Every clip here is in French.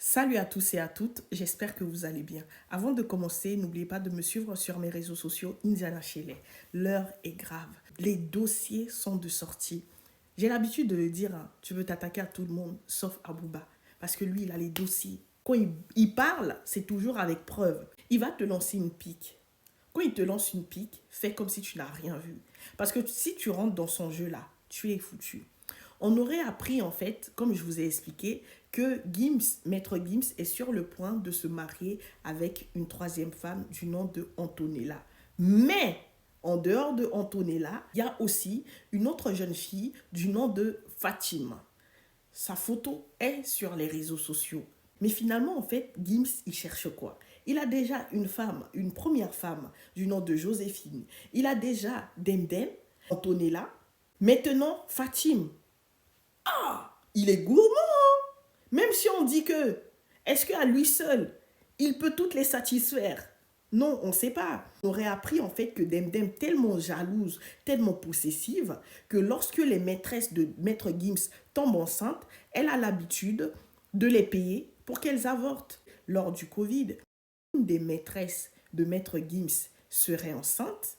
Salut à tous et à toutes, j'espère que vous allez bien. Avant de commencer, n'oubliez pas de me suivre sur mes réseaux sociaux Indiana Shelley. L'heure est grave. Les dossiers sont de sortie. J'ai l'habitude de le dire, hein, tu veux t'attaquer à tout le monde, sauf à Booba. Parce que lui, il a les dossiers. Quand il parle, c'est toujours avec preuve. Il va te lancer une pique. Quand il te lance une pique, fais comme si tu n'as rien vu. Parce que si tu rentres dans son jeu là, tu es foutu. On aurait appris en fait, comme je vous ai expliqué, que Maître Gims est sur le point de se marier avec une troisième femme du nom de Antonella. Mais en dehors de Antonella, il y a aussi une autre jeune fille du nom de Fatima. Sa photo est sur les réseaux sociaux. Mais finalement, en fait, Gims, il cherche quoi? Il a déjà une femme, une première femme du nom de Joséphine. Il a déjà Demdem, Antonella. Maintenant, Fatim. Il est gourmand. Même si on dit que, est-ce qu'à lui seul, il peut toutes les satisfaire? Non, on ne sait pas. On aurait appris en fait que Demdem tellement jalouse, tellement possessive, que lorsque les maîtresses de Maître Gims tombent enceintes, elle a l'habitude de les payer pour qu'elles avortent. Lors du Covid, une des maîtresses de Maître Gims serait enceinte.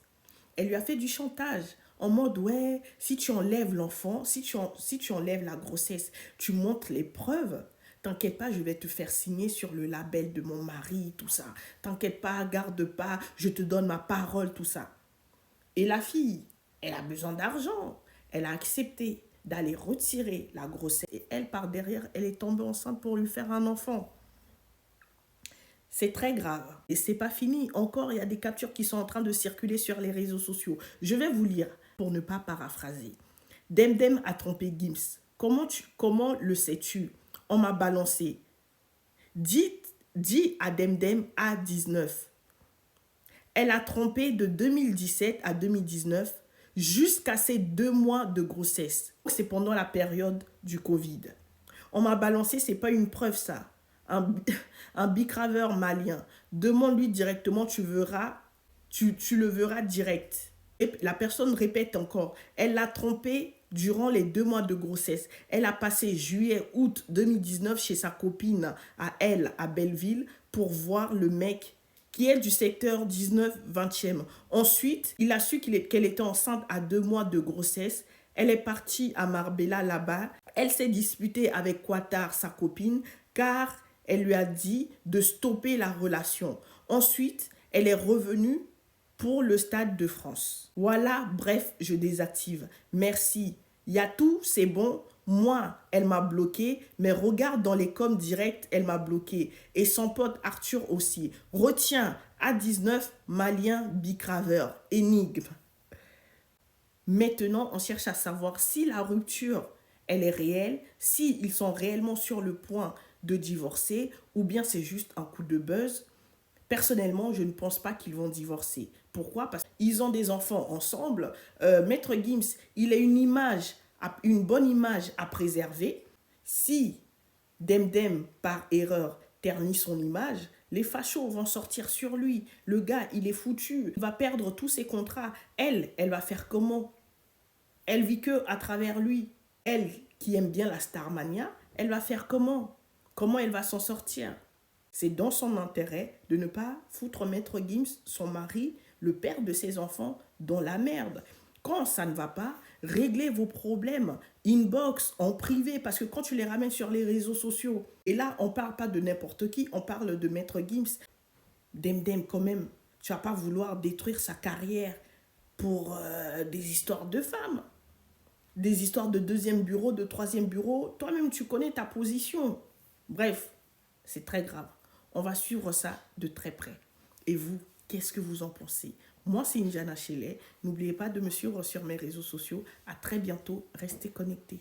Elle lui a fait du chantage en mode ouais, si tu enlèves l'enfant, si tu enlèves la grossesse, tu montres les preuves. T'inquiète pas, je vais te faire signer sur le label de mon mari, tout ça. T'inquiète pas, garde pas, je te donne ma parole, tout ça. Et la fille, elle a besoin d'argent. Elle a accepté d'aller retirer la grossesse. Et elle, par derrière, elle est tombée enceinte pour lui faire un enfant. C'est très grave. Et c'est pas fini. Encore, il y a des captures qui sont en train de circuler sur les réseaux sociaux. Je vais vous lire pour ne pas paraphraser. Demdem a trompé Gims. Comment le sais-tu? On m'a balancé. Dis à Demdem A19. Elle a trompé de 2017 à 2019 jusqu'à ses 2 mois de grossesse. C'est pendant la période du Covid. On m'a balancé, c'est pas une preuve ça. Un, un bicraveur malien. Demande-lui directement, tu verras, tu le verras direct. Et la personne répète encore, elle l'a trompé durant les 2 mois de grossesse. Elle a passé juillet, août 2019 chez sa copine à elle, à Belleville, pour voir le mec qui est du secteur 19-20e. Ensuite, il a su qu'elle était enceinte à 2 mois de grossesse. Elle est partie à Marbella là-bas. Elle s'est disputée avec Quattar, sa copine, car elle lui a dit de stopper la relation. Ensuite, elle est revenue pour le Stade de France. Voilà, bref, je désactive. Merci. Il y a tout, c'est bon. Moi, elle m'a bloqué, mais regarde dans les coms directs, elle m'a bloqué. Et son pote Arthur aussi. Retiens, A19, malien, bicraveur, énigme. Maintenant, on cherche à savoir si la rupture, elle est réelle, si ils sont réellement sur le point de divorcer, ou bien c'est juste un coup de buzz. Personnellement, je ne pense pas qu'ils vont divorcer. Pourquoi? Parce qu'ils ont des enfants ensemble. Maître Gims, il a une bonne image à préserver. Si Demdem, par erreur, ternit son image, les fachos vont sortir sur lui. Le gars, il est foutu. Il va perdre tous ses contrats. Elle va faire comment? Elle vit que à travers lui. Elle, qui aime bien la Starmania, elle va faire comment? Comment elle va s'en sortir? C'est dans son intérêt de ne pas foutre Maître Gims, son mari, le père de ses enfants, dans la merde. Quand ça ne va pas, réglez vos problèmes inbox, en privé, parce que quand tu les ramènes sur les réseaux sociaux, et là, on ne parle pas de n'importe qui, on parle de Maître Gims. Demdem, quand même, tu vas pas vouloir détruire sa carrière pour des histoires de femmes, des histoires de deuxième bureau, de troisième bureau. Toi-même, tu connais ta position. Bref, c'est très grave. On va suivre ça de très près. Et vous, qu'est-ce que vous en pensez? Moi, c'est Indiana Shelley. N'oubliez pas de me suivre sur mes réseaux sociaux. À très bientôt. Restez connectés.